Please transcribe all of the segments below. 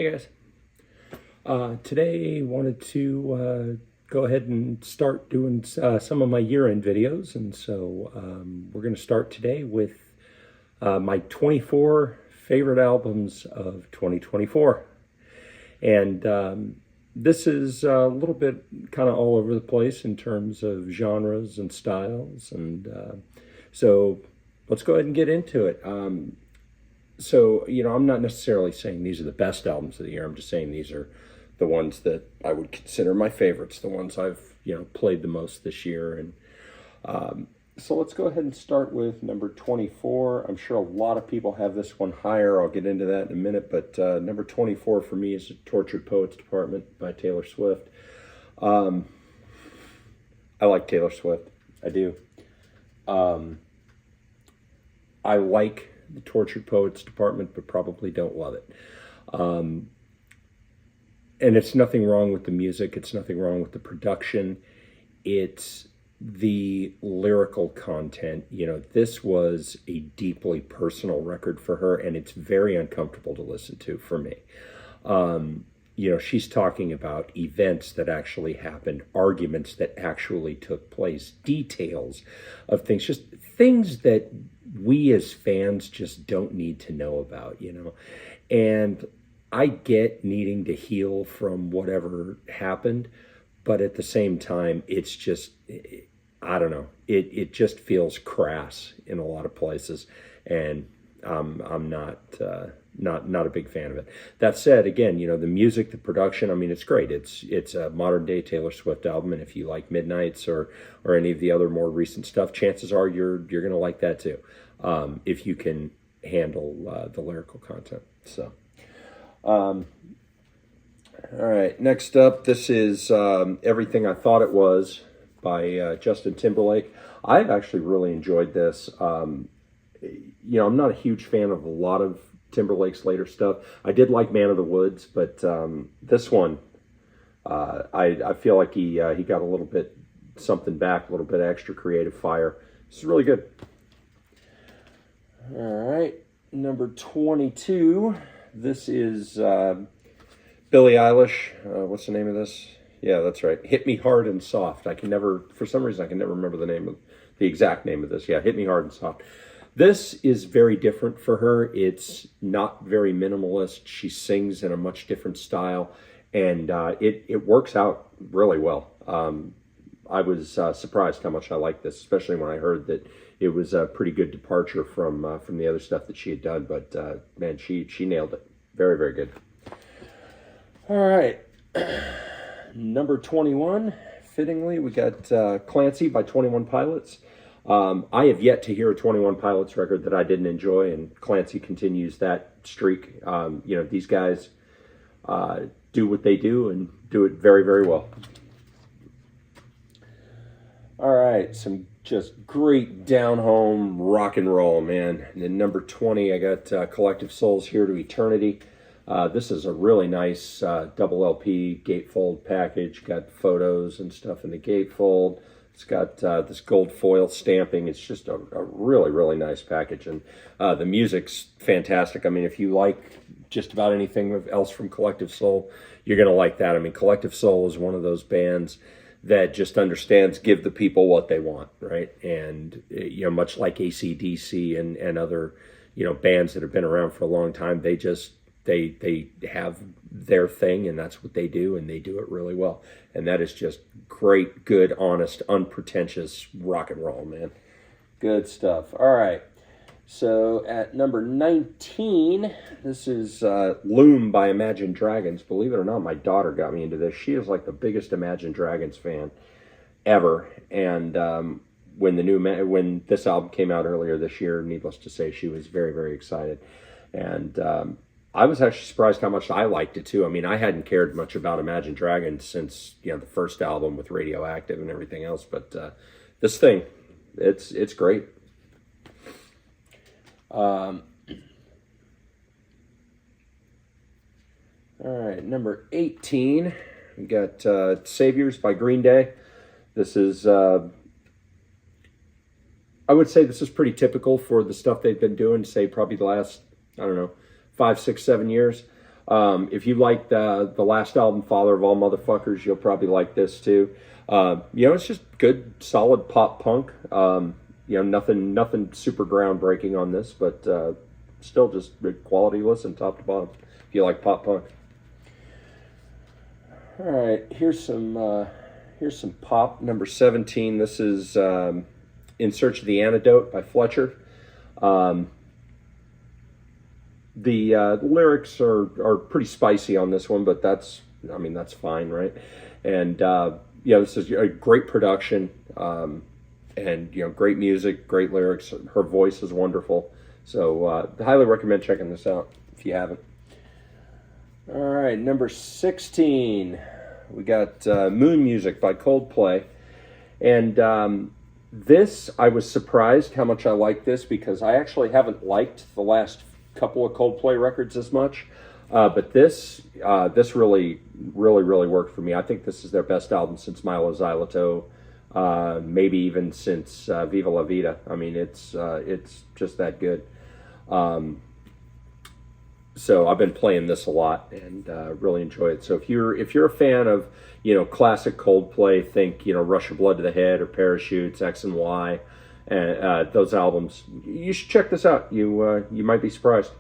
Hey guys. Today wanted to go ahead and start doing some of my year-end videos, and so we're going to start today with my 24 favorite albums of 2024. And this is a little bit kind of all over the place in terms of genres and styles, and so let's go ahead and get into it. So, I'm not necessarily saying these are the best albums of the year. I'm just saying these are the ones that I would consider my favorites, the ones I've, played the most this year. And so let's go ahead and start with number 24. I'm sure a lot of people have this one higher. I'll get into that in a minute. But number 24 for me is the Tortured Poets Department by Taylor Swift. I like Taylor Swift. I do. I like the Tortured Poets Department, but probably don't love it. And it's nothing wrong with the music. It's nothing wrong with the production. It's the lyrical content. This was a deeply personal record for her, and it's very uncomfortable to listen to for me. She's talking about events that actually happened, arguments that actually took place, details of things, just things that we as fans just don't need to know about, And I get needing to heal from whatever happened, but at the same time, it's just, I don't know, it just feels crass in a lot of places, and I'm not a big fan of it. That said, again, the music, the production, I mean, it's great. It's a modern day Taylor Swift album, and if you like Midnights or any of the other more recent stuff, chances are you're going to like that too, if you can handle the lyrical content. So, all right, next up, this is Everything I Thought It Was by Justin Timberlake. I've actually really enjoyed this. I'm not a huge fan of a lot of Timberlake's later stuff. I did like Man of the Woods, but this one, I feel like he got a little bit something back, a little bit extra creative fire. This is really good. All right, number 22. This is Billie Eilish. What's the name of this? Yeah, that's right. Hit Me Hard and Soft. For some reason, I can never remember the exact name of this. Yeah, Hit Me Hard and Soft. This is very different for her. It's not very minimalist. She sings in a much different style, and it works out really well. I was surprised how much I liked this, especially when I heard that it was a pretty good departure from the other stuff that she had done. But man, she nailed it. Very, very good. All right, number 21. Fittingly, we got Clancy by 21 Pilots. I have yet to hear a 21 Pilots record that I didn't enjoy, and Clancy continues that streak. These guys do what they do and do it very, very well. All right, some just great down-home rock and roll, man. And then number 20, I got Collective Souls Here to Eternity. This is a really nice double LP gatefold package. Got photos and stuff in the gatefold. It's got this gold foil stamping. It's just a really, really nice package. And the music's fantastic. I mean, if you like just about anything else from Collective Soul, you're going to like that. I mean, Collective Soul is one of those bands that just understands give the people what they want, right? And, much like AC/DC and other, bands that have been around for a long time, they have their thing, and that's what they do, and they do it really well. And that is just great, good, honest, unpretentious rock and roll, man. Good stuff. All right. So at number 19, this is Loom by Imagine Dragons. Believe it or not, my daughter got me into this. She is like the biggest Imagine Dragons fan ever. And when this album came out earlier this year, needless to say, she was very, very excited. And I was actually surprised how much I liked it too. I mean, I hadn't cared much about Imagine Dragons since the first album with Radioactive and everything else, but this thing, it's great. All right, number 18, we got Saviors by Green Day. This is I would say this is pretty typical for the stuff they've been doing, say probably the last, I don't know, 5, 6, 7 years. If you like the last album, Father of All Motherfuckers, you'll probably like this too. It's just good, solid pop punk. Nothing super groundbreaking on this, but still just good quality listen, top to bottom. If you like pop punk. All right, here's some pop. Number 17. This is In Search of the Antidote by Fletcher. The lyrics are pretty spicy on this one, but that's fine, right? And this is a great production, and great music, great lyrics. Her voice is wonderful, so highly recommend checking this out if you haven't. All right, number 16, we got Moon Music by Coldplay, and this, I was surprised how much I like this, because I actually haven't liked the last couple of Coldplay records as much, but this really worked for me. I think this is their best album since Milo Xyloto, maybe even since Viva La Vida. I mean, it's just that good. So I've been playing this a lot and really enjoy it. So if you're a fan of classic Coldplay, think Rush Your Blood to the Head or Parachutes, X and Y, and those albums, you should check this out. You might be surprised.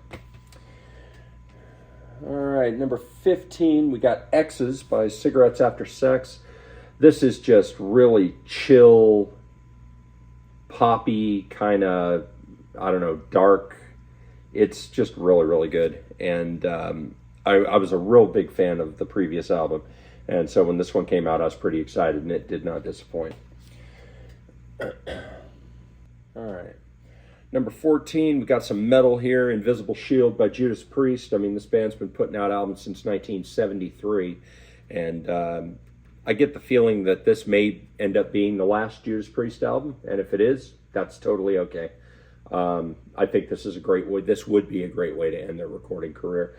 All right, number 15, we got X's by Cigarettes After Sex. This is just really chill, poppy, kind of, I don't know, dark. It's just really good. And I was a real big fan of the previous album. And so when this one came out, I was pretty excited, and it did not disappoint. All right. Number 14, we got some metal here. Invisible Shield by Judas Priest. I mean, this band's been putting out albums since 1973. And I get the feeling that this may end up being the last Judas Priest album. And if it is, that's totally okay. I think this is this would be a great way to end their recording career.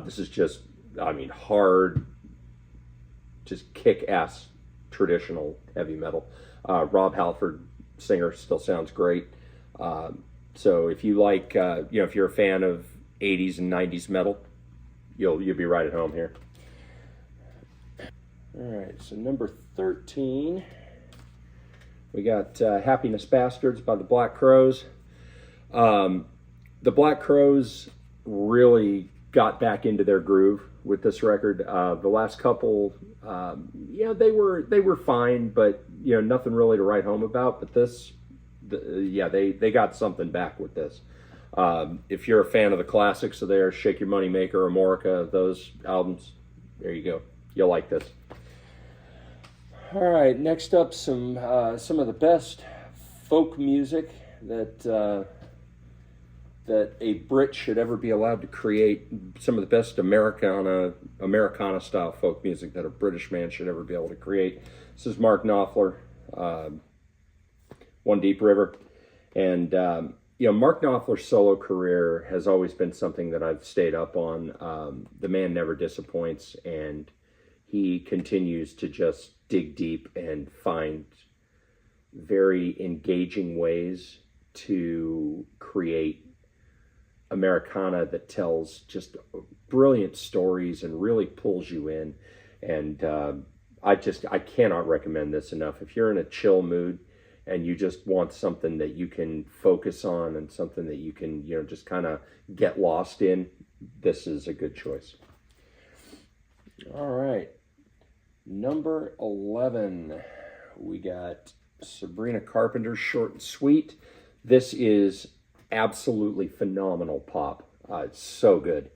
This is just, hard, just kick-ass traditional heavy metal. Rob Halford, singer, still sounds great. So if you like, if you're a fan of 80s and 90s metal, you'll be right at home here. All right, so number 13, we got Happiness Bastards by the Black Crowes. The Black Crowes really got back into their groove with this record. The last couple, they were fine, but nothing really to write home about. But this, they got something back with this. If you're a fan of the classics of theirs, Shake Your Money Maker, Amorica, those albums, there you go. You'll like this. All right, next up, some of the best folk music that a Brit should ever be allowed to create. Some of the best Americana style folk music that a British man should ever be able to create. This is Mark Knopfler, One Deep River. And, Mark Knopfler's solo career has always been something that I've stayed up on. The man never disappoints, and he continues to just dig deep and find very engaging ways to create Americana that tells just brilliant stories and really pulls you in. And I cannot recommend this enough. If you're in a chill mood and you just want something that you can focus on and something that you can just kind of get lost in, this is a good choice. All right, number 11, we got Sabrina Carpenter's Short and Sweet. This is absolutely phenomenal pop. It's so good.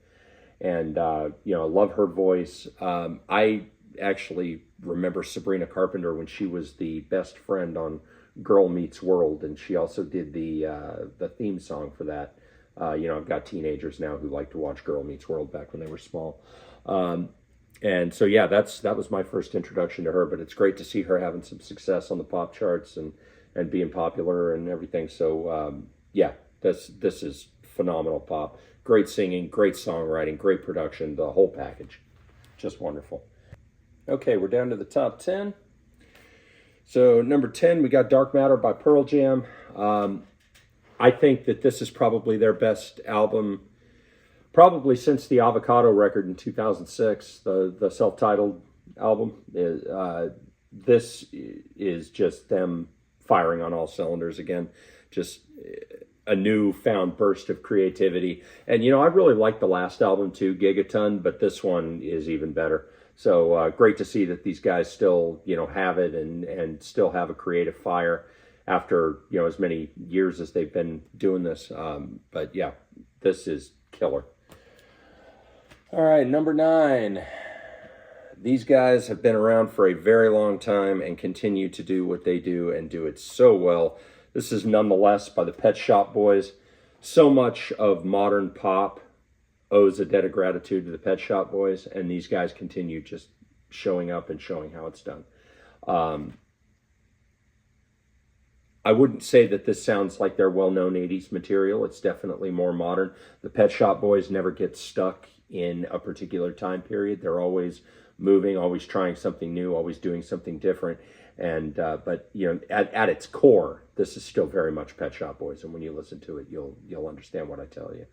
And, I love her voice. I actually remember Sabrina Carpenter when she was the best friend on Girl Meets World, and she also did the theme song for that. I've got teenagers now who like to watch Girl Meets World back when they were small. And so, that was my first introduction to her, but it's great to see her having some success on the pop charts and being popular and everything. So, this is phenomenal pop. Great singing, great songwriting, great production, the whole package. Just wonderful. Okay, we're down to the top 10. So number 10, we got Dark Matter by Pearl Jam. I think that this is probably their best album probably since the Avocado record in 2006, the self-titled album. This is just them firing on all cylinders again. Just a newfound burst of creativity. And, I really liked the last album too, Gigaton, but this one is even better. So great to see that these guys still, have it and still have a creative fire after, as many years as they've been doing this. But yeah, this is killer. All right, number 9. These guys have been around for a very long time and continue to do what they do and do it so well. This is Nonetheless by the Pet Shop Boys. So much of modern pop owes a debt of gratitude to the Pet Shop Boys, and these guys continue just showing up and showing how it's done. I wouldn't say that this sounds like their well-known 80s material. It's definitely more modern. The Pet Shop Boys never get stuck in a particular time period. They're always moving, always trying something new, always doing something different. And but at its core, this is still very much Pet Shop Boys. And when you listen to it, you'll understand what I tell you.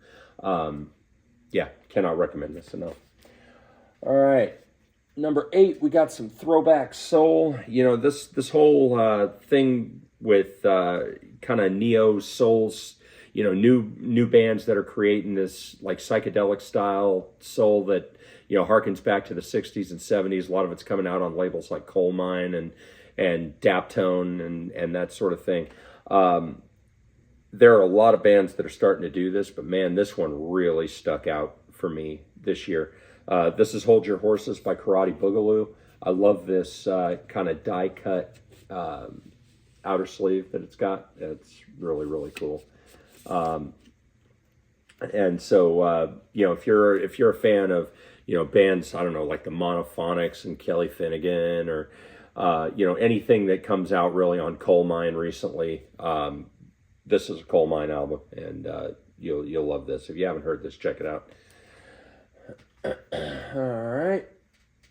Yeah, cannot recommend this enough. All right, number 8, we got some throwback soul. This whole thing with kind of neo souls. New bands that are creating this like psychedelic style soul that harkens back to the 60s and 70s. A lot of it's coming out on labels like Coal Mine and Daptone and that sort of thing. There are a lot of bands that are starting to do this, but man, this one really stuck out for me this year. This is Hold Your Horses by Karate Boogaloo. I love this kind of die cut outer sleeve that it's got. It's really, really cool. And so, if you're a fan of, bands, I don't know, like the Monophonics and Kelly Finnegan or, anything that comes out really on Coal Mine recently, this is a Coal Mine album, and you'll love this. If you haven't heard this, check it out. All right.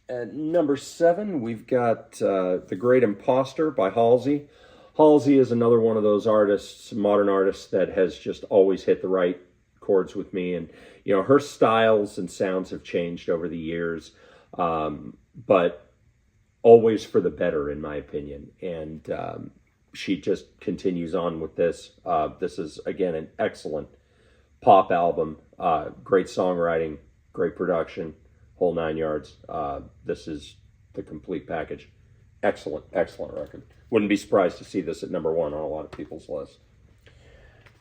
At number 7, we've got The Great Imposter by Halsey. Halsey is another one of those artists, modern artists, that has just always hit the right chords with me. And, her styles and sounds have changed over the years, but always for the better, in my opinion. And she just continues on with this. This is, again, an excellent pop album, great songwriting, great production, whole 9 yards. This is the complete package. Excellent, excellent record. Wouldn't be surprised to see this at number 1 on a lot of people's lists.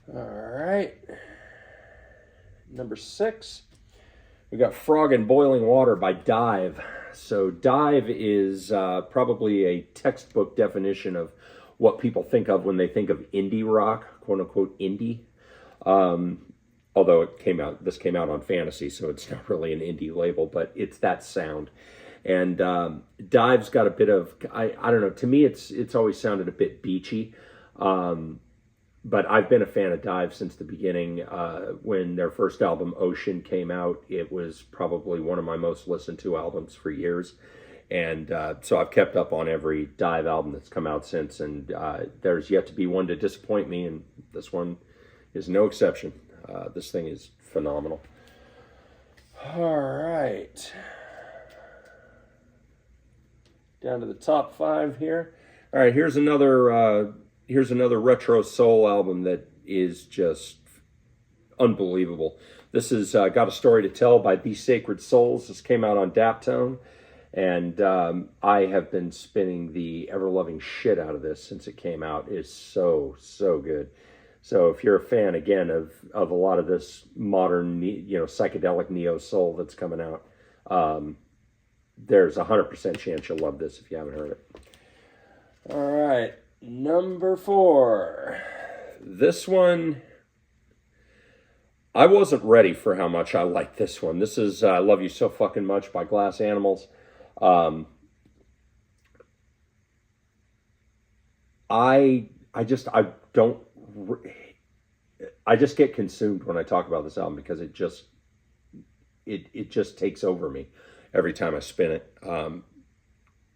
All right. Number 6, we got Frog in Boiling Water by Dive. So Dive is probably a textbook definition of what people think of when they think of indie rock, quote unquote indie. Although this came out on Fantasy, so it's not really an indie label, but it's that sound. And Dive's got a bit of, I don't know, to me it's always sounded a bit beachy. But I've been a fan of Dive since the beginning. When their first album, Ocean, came out, it was probably one of my most listened to albums for years. And so I've kept up on every Dive album that's come out since. And there's yet to be one to disappoint me, and this one is no exception. This thing is phenomenal. All right. Down to the top 5 here. All right, here's another retro soul album that is just unbelievable. This is Got a Story to Tell by These Sacred Souls. This came out on Daptone, and I have been spinning the ever-loving shit out of this since it came out. It's so good. So if you're a fan, again, of a lot of this modern, psychedelic neo soul that's coming out, there's a 100% chance you'll love this if you haven't heard it. All right, number 4. This one, I wasn't ready for how much I like this one. This is I Love You So Fucking Much by Glass Animals. I just get consumed when I talk about this album because it just takes over me every time I spin it.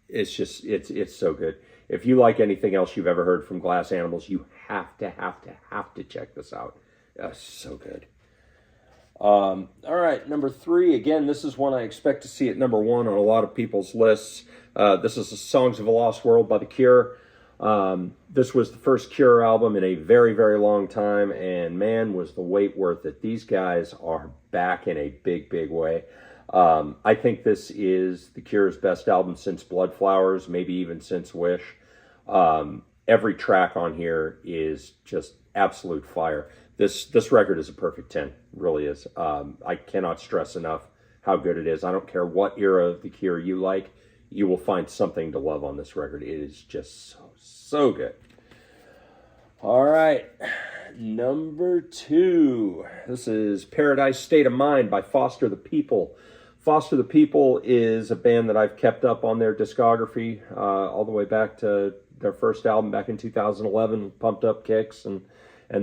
It's so good. If you like anything else you've ever heard from Glass Animals, you have to check this out. So good. All right, number 3. Again, this is one I expect to see at number 1 on a lot of people's lists. This is the Songs of a Lost World by The Cure. This was the first Cure album in a very, very long time, and man, was the wait worth it. These guys are back in a big, big way. I think this is The Cure's best album since Blood Flowers, maybe even since Wish. Every track on here is just absolute fire. This record is a perfect 10, really is. I cannot stress enough how good it is. I don't care what era of The Cure you like, you will find something to love on this record. It is just so good. All right, number 2. This is Paradise State of Mind by Foster the People. Foster the People is a band that I've kept up on their discography all the way back to their first album back in 2011, Pumped Up Kicks, and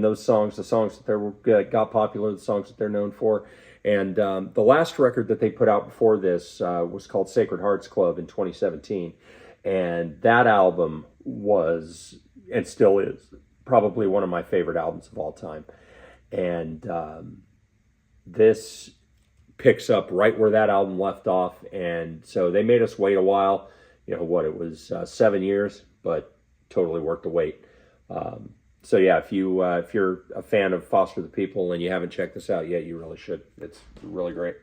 those songs, the songs that they got popular, the songs that they're known for. And the last record that they put out before this was called Sacred Hearts Club in 2017. And that album was, and still is, probably one of my favorite albums of all time. And this picks up right where that album left off. And so they made us wait a while. You know what, it was 7 years, but totally worth the wait. So yeah, if you're a fan of Foster the People and you haven't checked this out yet, you really should. It's really great.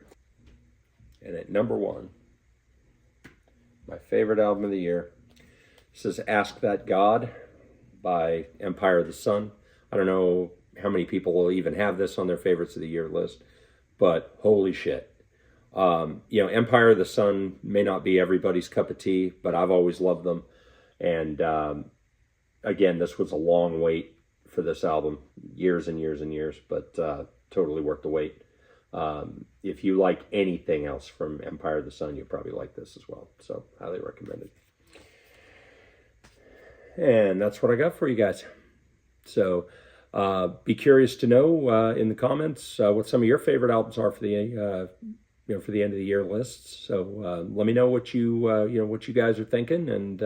And at number 1, my favorite album of the year, this is Ask That God by Empire of the Sun. I don't know how many people will even have this on their favorites of the year list, but holy shit. Empire of the Sun may not be everybody's cup of tea, but I've always loved them. And again, this was a long wait for this album, years and years and years, but totally worth the wait. If you like anything else from Empire of the Sun, you'll probably like this as well. So highly recommended. And that's what I got for you guys. So be curious to know in the comments what some of your favorite albums are for the for the end of the year lists. So let me know what you what you guys are thinking, and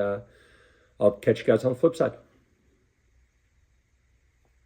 I'll catch you guys on the flip side.